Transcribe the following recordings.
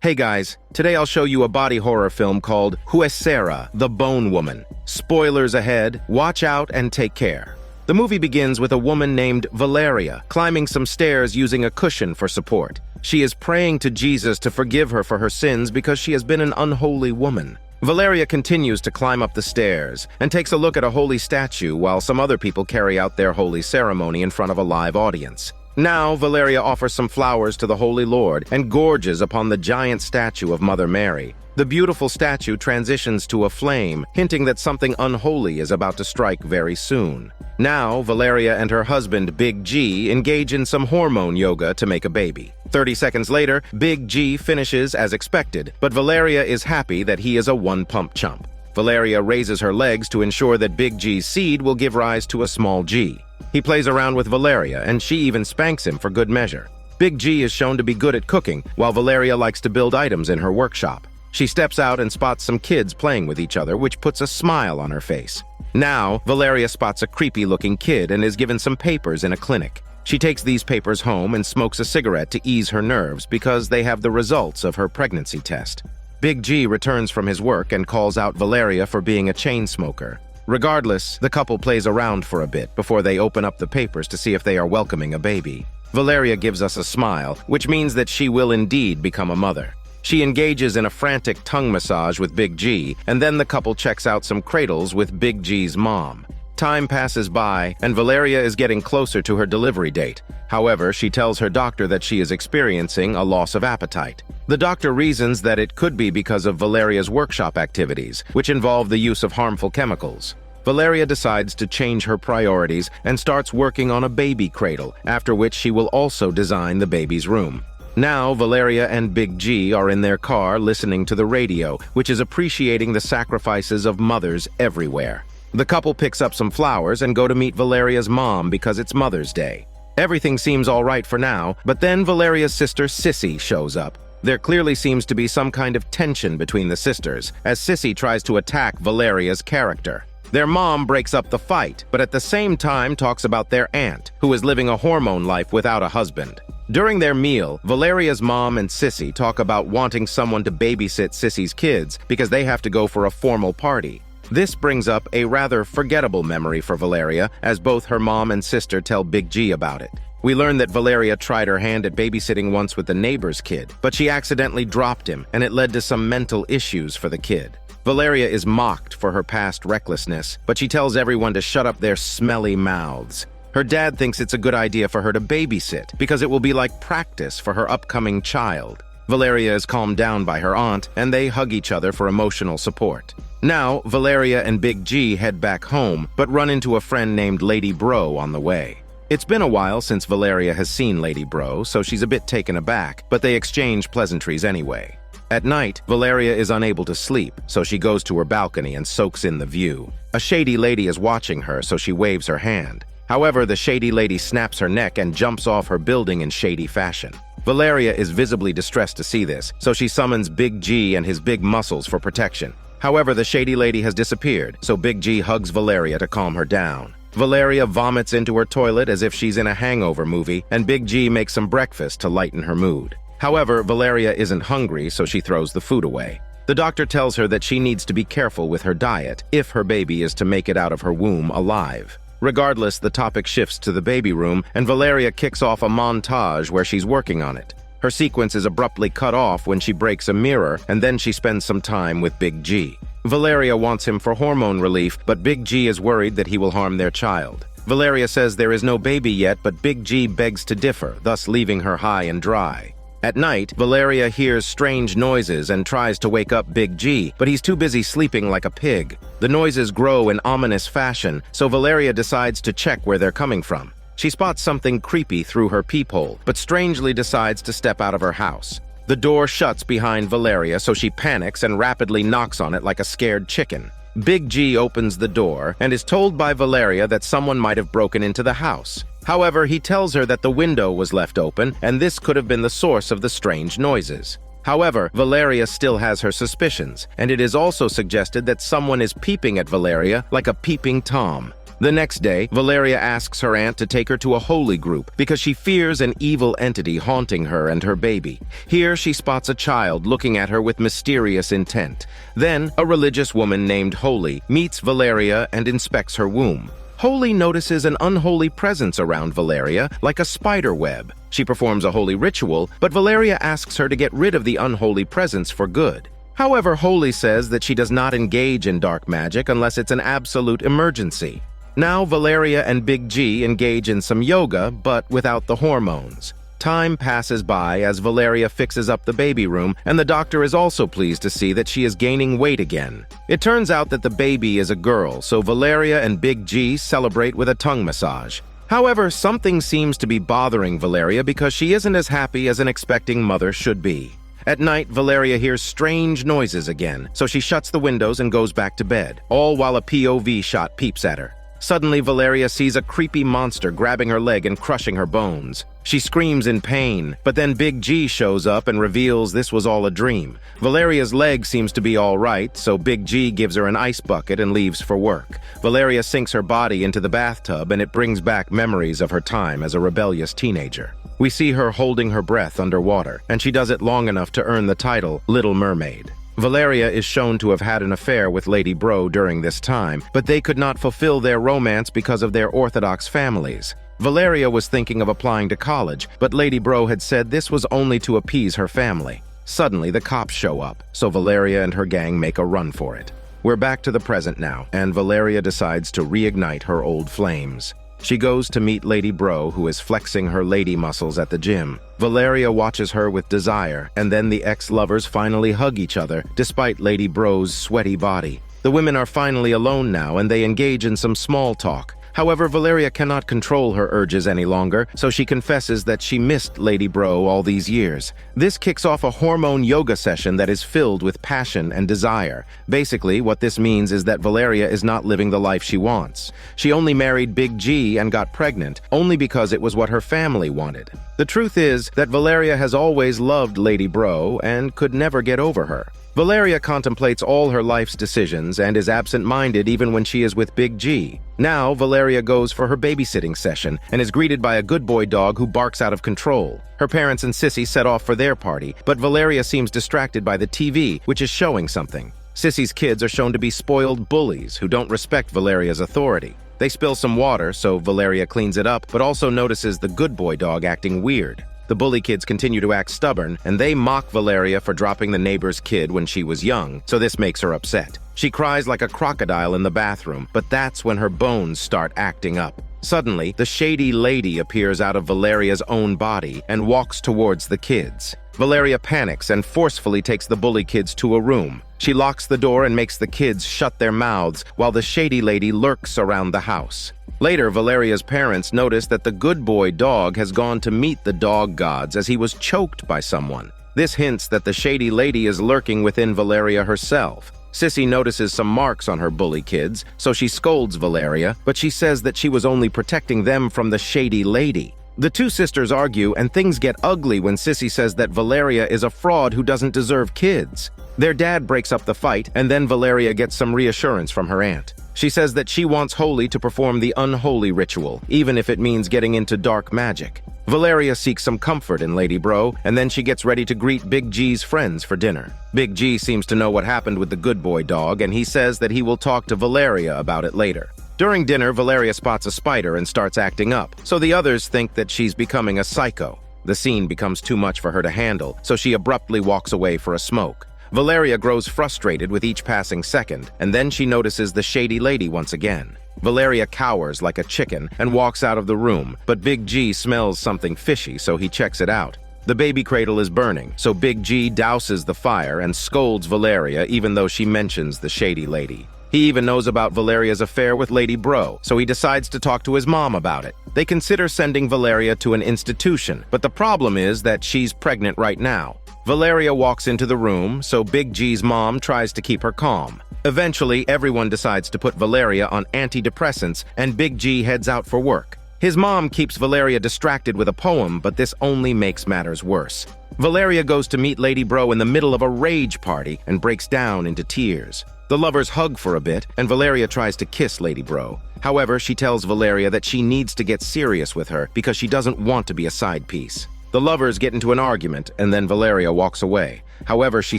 Hey guys, today I'll show you a body horror film called Huesera, the Bone Woman. Spoilers ahead, watch out and take care. The movie begins with a woman named Valeria climbing some stairs using a cushion for support. She is praying to Jesus to forgive her for her sins because she has been an unholy woman. Valeria continues to climb up the stairs and takes a look at a holy statue while some other people carry out their holy ceremony in front of a live audience. Now, Valeria offers some flowers to the Holy Lord and gorges upon the giant statue of Mother Mary. The beautiful statue transitions to a flame, hinting that something unholy is about to strike very soon. Now, Valeria and her husband, Big G, engage in some hormone yoga to make a baby. 30 seconds later, Big G finishes as expected, but Valeria is happy that he is a one-pump chump. Valeria raises her legs to ensure that Big G's seed will give rise to a small G. He plays around with Valeria, and she even spanks him for good measure. Big G is shown to be good at cooking, while Valeria likes to build items in her workshop. She steps out and spots some kids playing with each other, which puts a smile on her face. Now, Valeria spots a creepy-looking kid and is given some papers in a clinic. She takes these papers home and smokes a cigarette to ease her nerves because they have the results of her pregnancy test. Big G returns from his work and calls out Valeria for being a chain smoker. Regardless, the couple plays around for a bit before they open up the papers to see if they are welcoming a baby. Valeria gives us a smile, which means that she will indeed become a mother. She engages in a frantic tongue massage with Big G, and then the couple checks out some cradles with Big G's mom. Time passes by, and Valeria is getting closer to her delivery date. However, she tells her doctor that she is experiencing a loss of appetite. The doctor reasons that it could be because of Valeria's workshop activities, which involve the use of harmful chemicals. Valeria decides to change her priorities and starts working on a baby cradle, after which she will also design the baby's room. Now, Valeria and Big G are in their car listening to the radio, which is appreciating the sacrifices of mothers everywhere. The couple picks up some flowers and go to meet Valeria's mom because it's Mother's Day. Everything seems all right for now, but then Valeria's sister Sissy shows up. There clearly seems to be some kind of tension between the sisters, as Sissy tries to attack Valeria's character. Their mom breaks up the fight, but at the same time talks about their aunt, who is living a hormone life without a husband. During their meal, Valeria's mom and Sissy talk about wanting someone to babysit Sissy's kids because they have to go for a formal party. This brings up a rather forgettable memory for Valeria, as both her mom and sister tell Big G about it. We learn that Valeria tried her hand at babysitting once with the neighbor's kid, but she accidentally dropped him, and it led to some mental issues for the kid. Valeria is mocked for her past recklessness, but she tells everyone to shut up their smelly mouths. Her dad thinks it's a good idea for her to babysit because it will be like practice for her upcoming child. Valeria is calmed down by her aunt, and they hug each other for emotional support. Now, Valeria and Big G head back home, but run into a friend named Lady Bro on the way. It's been a while since Valeria has seen Lady Bro, so she's a bit taken aback, but they exchange pleasantries anyway. At night, Valeria is unable to sleep, so she goes to her balcony and soaks in the view. A shady lady is watching her, so she waves her hand. However, the shady lady snaps her neck and jumps off her building in shady fashion. Valeria is visibly distressed to see this, so she summons Big G and his big muscles for protection. However, the shady lady has disappeared, so Big G hugs Valeria to calm her down. Valeria vomits into her toilet as if she's in a hangover movie, and Big G makes some breakfast to lighten her mood. However, Valeria isn't hungry, so she throws the food away. The doctor tells her that she needs to be careful with her diet if her baby is to make it out of her womb alive. Regardless, the topic shifts to the baby room, and Valeria kicks off a montage where she's working on it. Her sequence is abruptly cut off when she breaks a mirror, and then she spends some time with Big G. Valeria wants him for hormone relief, but Big G is worried that he will harm their child. Valeria says there is no baby yet, but Big G begs to differ, thus leaving her high and dry. At night, Valeria hears strange noises and tries to wake up Big G, but he's too busy sleeping like a pig. The noises grow in ominous fashion, so Valeria decides to check where they're coming from. She spots something creepy through her peephole, but strangely decides to step out of her house. The door shuts behind Valeria, so she panics and rapidly knocks on it like a scared chicken. Big G opens the door and is told by Valeria that someone might have broken into the house. However, he tells her that the window was left open, and this could have been the source of the strange noises. However, Valeria still has her suspicions, and it is also suggested that someone is peeping at Valeria like a peeping Tom. The next day, Valeria asks her aunt to take her to a holy group because she fears an evil entity haunting her and her baby. Here, she spots a child looking at her with mysterious intent. Then, a religious woman named Holy meets Valeria and inspects her womb. Holy notices an unholy presence around Valeria, like a spider web. She performs a holy ritual, but Valeria asks her to get rid of the unholy presence for good. However, Holy says that she does not engage in dark magic unless it's an absolute emergency. Now, Valeria and Big G engage in some yoga, but without the hormones. Time passes by as Valeria fixes up the baby room, and the doctor is also pleased to see that she is gaining weight again. It turns out that the baby is a girl, so Valeria and Big G celebrate with a tongue massage. However, something seems to be bothering Valeria because she isn't as happy as an expecting mother should be. At night, Valeria hears strange noises again, so she shuts the windows and goes back to bed, all while a POV shot peeps at her. Suddenly, Valeria sees a creepy monster grabbing her leg and crushing her bones. She screams in pain, but then Big G shows up and reveals this was all a dream. Valeria's leg seems to be all right, so Big G gives her an ice bucket and leaves for work. Valeria sinks her body into the bathtub, and it brings back memories of her time as a rebellious teenager. We see her holding her breath underwater, and she does it long enough to earn the title Little Mermaid. Valeria is shown to have had an affair with Lady Bro during this time, but they could not fulfill their romance because of their Orthodox families. Valeria was thinking of applying to college, but Lady Bro had said this was only to appease her family. Suddenly, the cops show up, so Valeria and her gang make a run for it. We're back to the present now, and Valeria decides to reignite her old flames. She goes to meet Lady Bro, who is flexing her lady muscles at the gym. Valeria watches her with desire, and then the ex-lovers finally hug each other, despite Lady Bro's sweaty body. The women are finally alone now, and they engage in some small talk. However, Valeria cannot control her urges any longer, so she confesses that she missed Lady Bro all these years. This kicks off a hormone yoga session that is filled with passion and desire. Basically, what this means is that Valeria is not living the life she wants. She only married Big G and got pregnant, only because it was what her family wanted. The truth is that Valeria has always loved Lady Bro and could never get over her. Valeria contemplates all her life's decisions and is absent-minded even when she is with Big G. Now, Valeria goes for her babysitting session and is greeted by a good boy dog who barks out of control. Her parents and Sissy set off for their party, but Valeria seems distracted by the TV, which is showing something. Sissy's kids are shown to be spoiled bullies who don't respect Valeria's authority. They spill some water, so Valeria cleans it up, but also notices the good boy dog acting weird. The bully kids continue to act stubborn, and they mock Valeria for dropping the neighbor's kid when she was young, so this makes her upset. She cries like a crocodile in the bathroom, but that's when her bones start acting up. Suddenly, the shady lady appears out of Valeria's own body and walks towards the kids. Valeria panics and forcefully takes the bully kids to a room. She locks the door and makes the kids shut their mouths while the shady lady lurks around the house. Later, Valeria's parents notice that the good boy dog has gone to meet the dog gods as he was choked by someone. This hints that the shady lady is lurking within Valeria herself. Sissy notices some marks on her bully kids, so she scolds Valeria, but she says that she was only protecting them from the shady lady. The two sisters argue, and things get ugly when Sissy says that Valeria is a fraud who doesn't deserve kids. Their dad breaks up the fight, and then Valeria gets some reassurance from her aunt. She says that she wants Holy to perform the unholy ritual, even if it means getting into dark magic. Valeria seeks some comfort in Lady Bro, and then she gets ready to greet Big G's friends for dinner. Big G seems to know what happened with the good boy dog, and he says that he will talk to Valeria about it later. During dinner, Valeria spots a spider and starts acting up, so the others think that she's becoming a psycho. The scene becomes too much for her to handle, so she abruptly walks away for a smoke. Valeria grows frustrated with each passing second, and then she notices the shady lady once again. Valeria cowers like a chicken and walks out of the room, but Big G smells something fishy, so he checks it out. The baby cradle is burning, so Big G douses the fire and scolds Valeria even though she mentions the shady lady. He even knows about Valeria's affair with Lady Bro, so he decides to talk to his mom about it. They consider sending Valeria to an institution, but the problem is that she's pregnant right now. Valeria walks into the room, so Big G's mom tries to keep her calm. Eventually, everyone decides to put Valeria on antidepressants, and Big G heads out for work. His mom keeps Valeria distracted with a poem, but this only makes matters worse. Valeria goes to meet Lady Bro in the middle of a rage party and breaks down into tears. The lovers hug for a bit, and Valeria tries to kiss Lady Bro. However, she tells Valeria that she needs to get serious with her because she doesn't want to be a side piece. The lovers get into an argument, and then Valeria walks away. However, she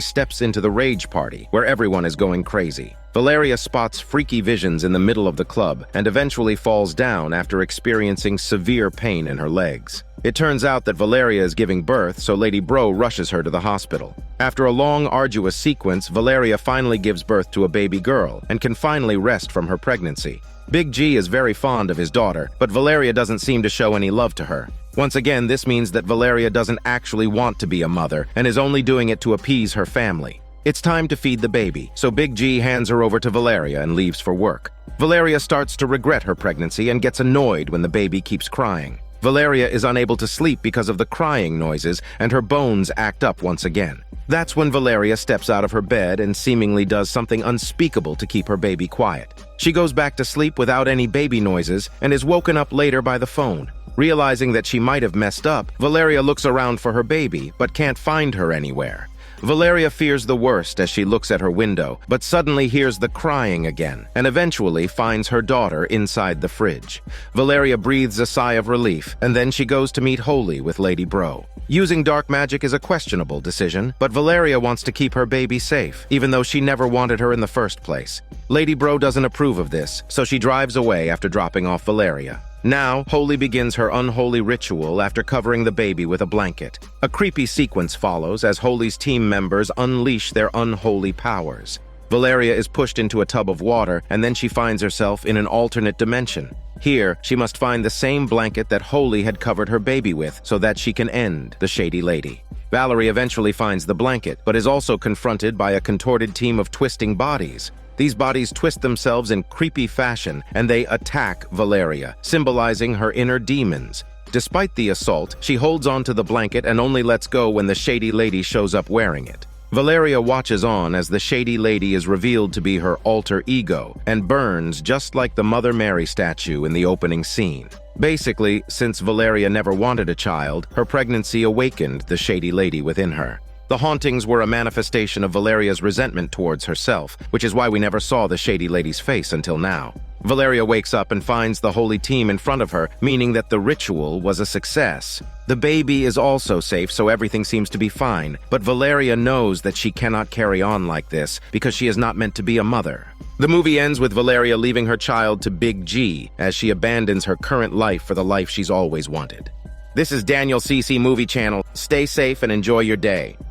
steps into the rage party, where everyone is going crazy. Valeria spots freaky visions in the middle of the club, and eventually falls down after experiencing severe pain in her legs. It turns out that Valeria is giving birth, so Lady Bro rushes her to the hospital. After a long, arduous sequence, Valeria finally gives birth to a baby girl, and can finally rest from her pregnancy. Big G is very fond of his daughter, but Valeria doesn't seem to show any love to her. Once again, this means that Valeria doesn't actually want to be a mother, and is only doing it to appease her family. It's time to feed the baby, so Big G hands her over to Valeria and leaves for work. Valeria starts to regret her pregnancy and gets annoyed when the baby keeps crying. Valeria is unable to sleep because of the crying noises, and her bones act up once again. That's when Valeria steps out of her bed and seemingly does something unspeakable to keep her baby quiet. She goes back to sleep without any baby noises and is woken up later by the phone. Realizing that she might have messed up, Valeria looks around for her baby, but can't find her anywhere. Valeria fears the worst as she looks at her window, but suddenly hears the crying again, and eventually finds her daughter inside the fridge. Valeria breathes a sigh of relief, and then she goes to meet Holy with Lady Bro. Using dark magic is a questionable decision, but Valeria wants to keep her baby safe, even though she never wanted her in the first place. Lady Bro doesn't approve of this, so she drives away after dropping off Valeria. Now, Holy begins her unholy ritual after covering the baby with a blanket. A creepy sequence follows as Holy's team members unleash their unholy powers. Valeria is pushed into a tub of water, and then she finds herself in an alternate dimension. Here, she must find the same blanket that Holy had covered her baby with so that she can end the Shady Lady. Valerie eventually finds the blanket, but is also confronted by a contorted team of twisting bodies. These bodies twist themselves in creepy fashion, and they attack Valeria, symbolizing her inner demons. Despite the assault, she holds on to the blanket and only lets go when the Shady Lady shows up wearing it. Valeria watches on as the Shady Lady is revealed to be her alter ego, and burns just like the Mother Mary statue in the opening scene. Basically, since Valeria never wanted a child, her pregnancy awakened the Shady Lady within her. The hauntings were a manifestation of Valeria's resentment towards herself, which is why we never saw the Shady Lady's face until now. Valeria wakes up and finds the holy team in front of her, meaning that the ritual was a success. The baby is also safe, so everything seems to be fine, but Valeria knows that she cannot carry on like this because she is not meant to be a mother. The movie ends with Valeria leaving her child to Big G as she abandons her current life for the life she's always wanted. This is Daniel CC Movie Channel. Stay safe and enjoy your day.